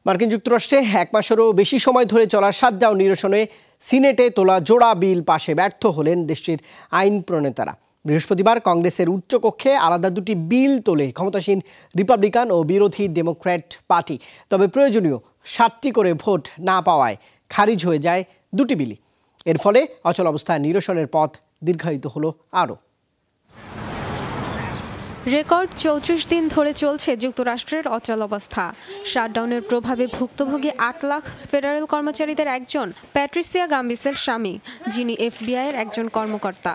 মার্কিন যুক্তরাষ্ট্রে এক মাসেরও বেশি সময় ধরে চলা শাটডাউন নিরসনে সিনেটে তোলা জোড়া বিল পাশে ব্যর্থ হলেন দেশটির আইন প্রণেতারা। বৃহস্পতিবার কংগ্রেসের উচ্চকক্ষে আলাদা দুটি বিল তোলে ক্ষমতাসীন রিপাবলিকান ও বিরোধী ডেমোক্র্যাট পার্টি। তবে প্রয়োজনীয় 7টি করে ভোট না পাওয়ায় খারিজ হয়ে যায় দুটি বিলই। এর ফলে অচলাবস্থা নিরসনের পথ দীর্ঘায়িত হলো আরও। রেকর্ড 34 দিন ধরে চলছে যুক্তরাষ্ট্রের অচলাবস্থা। শাটডাউনের প্রভাবে ভুক্তভোগী 8 লাখ ফেডারেল কর্মচারীদের একজন প্যাট্রিসিয়া গাম্বিসের স্বামী, যিনি এফবিআইয়ের একজন কর্মকর্তা।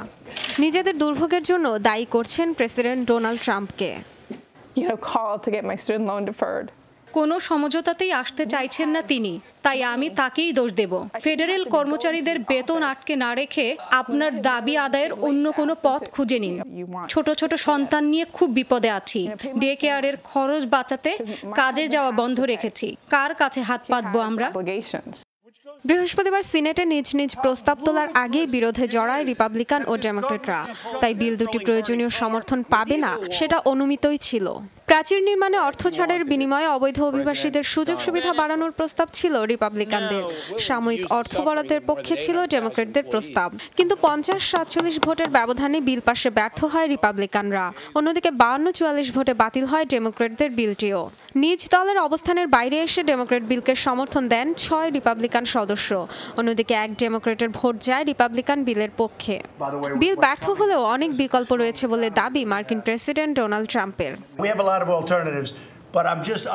নিজেদের দুর্ভোগের জন্য দায়ী করছেন প্রেসিডেন্ট ডোনাল্ড ট্রাম্পকে। কোনো সমঝোতাতেই আসতে চাইছেন না তিনি, তাই আমি তাকেই দোষ দেব। ফেডারেল কর্মচারীদের বেতন আটকে না রেখে আপনার দাবি আদায়ের অন্য কোনো পথ খুঁজে নিন। ছোট ছোট সন্তান নিয়ে খুব বিপদে আছি। ডে কেয়ারের খরচ বাঁচাতে কাজে যাওয়া বন্ধ রেখেছি। কার কাছে হাত পাতবো আমরা? বৃহস্পতিবার সিনেটে নিজ নিজ প্রস্তাব তোলার আগেই বিরোধে জড়ায় রিপাবলিকান ও ডেমোক্রেটরা। তাই বিল দুটি প্রয়োজনীয় সমর্থন পাবে না সেটা অনুমিতই ছিল। প্রাচীর নির্মাণে অর্থ ছাড়ের বিনিময়ে অবৈধ অভিবাসীদের সুযোগ সুবিধা বাড়ানোর প্রস্তাব ছিল রিপাবলিকানদের। সাময়িক অর্থ বরাদ্দের পক্ষে ছিল ডেমোক্রেটদের প্রস্তাব। কিন্তু 50-47 ভোটের ব্যবধানে বিল পাশে ব্যর্থ হয় রিপাবলিকানরা। অন্যদিকে 52-44 ভোটে বাতিল হয় ডেমোক্রেটদের বিলটিও। নিজ দলের অবস্থানের বাইরে এসে ডেমোক্রেট বিলকে সমর্থন দেন 6 রিপাবলিকান সদস্য। অন্যদিকে এক ডেমোক্রেটের ভোট যায় রিপাবলিকান বিলের পক্ষে। বিল ব্যর্থ হলেও অনেক বিকল্প রয়েছে বলে দাবি মার্কিন প্রেসিডেন্ট ডোনাল্ড ট্রাম্পের।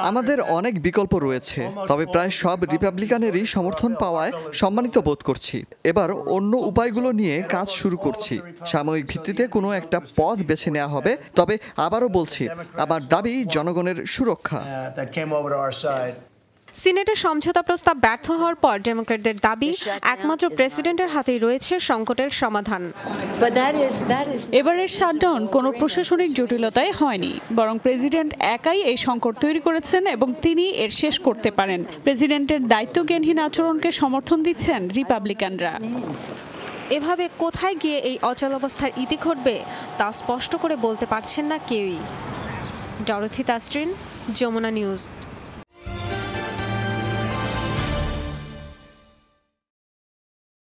আমাদের অনেক বিকল্প রয়েছে, তবে প্রায় সব রিপাবলিকানেরই সমর্থন পাওয়ায় সম্মানিত বোধ করছি। এবার অন্য উপায়গুলো নিয়ে কাজ শুরু করছি। সাময়িক ভিত্তিতে কোনো একটা পথ বেছে নেওয়া হবে, তবে আবারও বলছি, আমার দাবি জনগণের সুরক্ষা। সিনেটের সমঝোতা প্রস্তাব ব্যর্থ হওয়ার পর ডেমোক্রেটদের দাবি একমাত্র প্রেসিডেন্টের হাতেই রয়েছে সংকটের সমাধান। এবারের শাটডাউন কোনো প্রশাসনিক জটিলতায় হয়নি, বরং প্রেসিডেন্ট একাই এই সংকট তৈরি করেছেন এবং তিনি এর শেষ করতে পারেন। প্রেসিডেন্টের দায়িত্বজ্ঞানহীন আচরণকে সমর্থন দিচ্ছেন রিপাবলিকানরা। এভাবে কোথায় গিয়ে এই অচলাবস্থার ইতি ঘটবে তা স্পষ্ট করে বলতে পারছেন না কেউই। Dorothy Tasrin, Jamuna news.